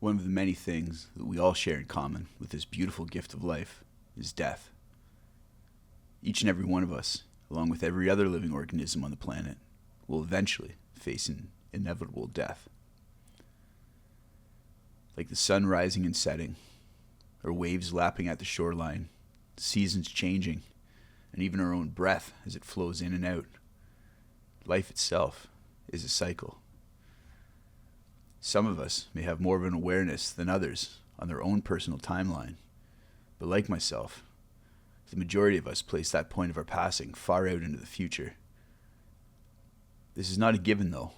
One of the many things that we all share in common with this beautiful gift of life is death. Each and every one of us, along with every other living organism on the planet, will eventually face an inevitable death. Like the sun rising and setting, or waves lapping at the shoreline, seasons changing, and even our own breath as it flows in and out. Life itself is a cycle. Some of us may have more of an awareness than others on their own personal timeline, but like myself, the majority of us place that point of our passing far out into the future. This is not a given though.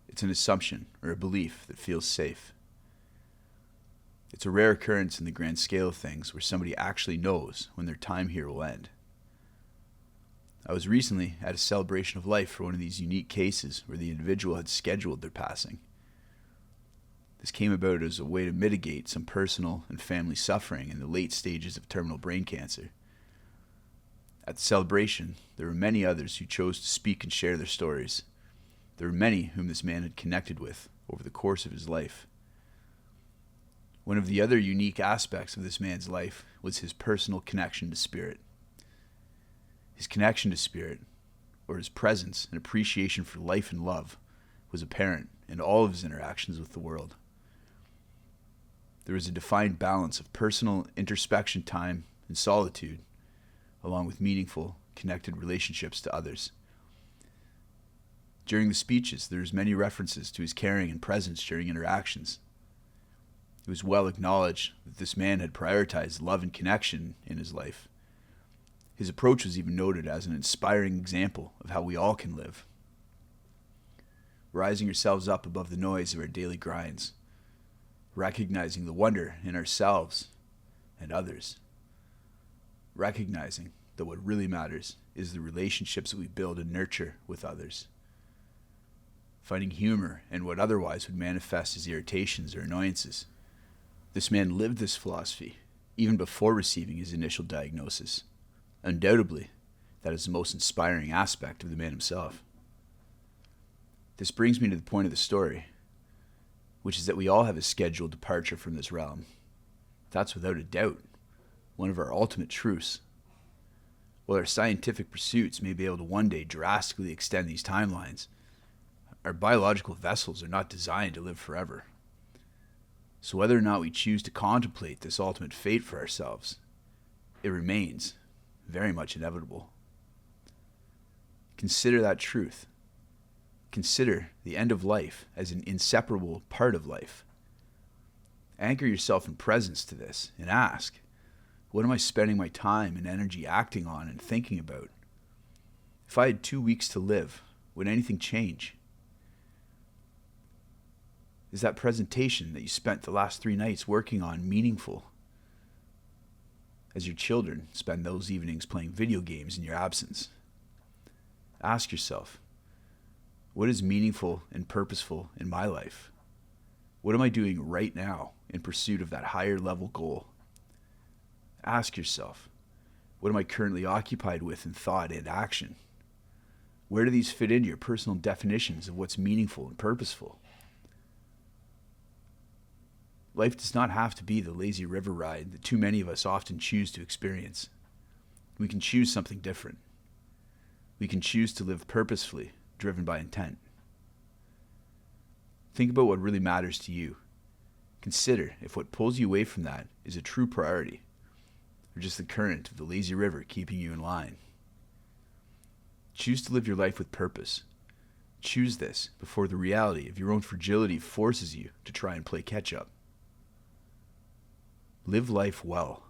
It's an assumption or a belief that feels safe. It's a rare occurrence in the grand scale of things where somebody actually knows when their time here will end. I was recently at a celebration of life for one of these unique cases where the individual had scheduled their passing. This came about as a way to mitigate some personal and family suffering in the late stages of terminal brain cancer. At the celebration, there were many others who chose to speak and share their stories. There were many whom this man had connected with over the course of his life. One of the other unique aspects of this man's life was his personal connection to spirit. His connection to spirit, or his presence and appreciation for life and love, was apparent in all of his interactions with the world. There was a defined balance of personal introspection time and solitude, along with meaningful, connected relationships to others. During the speeches, there was many references to his caring and presence during interactions. It was well acknowledged that this man had prioritized love and connection in his life. His approach was even noted as an inspiring example of how we all can live. Rising ourselves up above the noise of our daily grinds, recognizing the wonder in ourselves and others, recognizing that what really matters is the relationships that we build and nurture with others, finding humor in what otherwise would manifest as irritations or annoyances. This man lived this philosophy even before receiving his initial diagnosis. Undoubtedly, that is the most inspiring aspect of the man himself. This brings me to the point of the story, which is that we all have a scheduled departure from this realm. That's without a doubt one of our ultimate truths. While our scientific pursuits may be able to one day drastically extend these timelines, our biological vessels are not designed to live forever. So whether or not we choose to contemplate this ultimate fate for ourselves, it remains very much inevitable. Consider that truth. Consider the end of life as an inseparable part of life. Anchor yourself in presence to this and ask, what am I spending my time and energy acting on and thinking about? If I had 2 weeks to live, would anything change? Is that presentation that you spent the last 3 nights working on meaningful? As your children spend those evenings playing video games in your absence, ask yourself, what is meaningful and purposeful in my life? What am I doing right now in pursuit of that higher level goal? Ask yourself, what am I currently occupied with in thought and action? Where do these fit into your personal definitions of what's meaningful and purposeful? Life does not have to be the lazy river ride that too many of us often choose to experience. We can choose something different. We can choose to live purposefully, driven by intent. Think about what really matters to you. Consider if what pulls you away from that is a true priority, or just the current of the lazy river keeping you in line. Choose to live your life with purpose. Choose this before the reality of your own fragility forces you to try and play catch up. Live life well.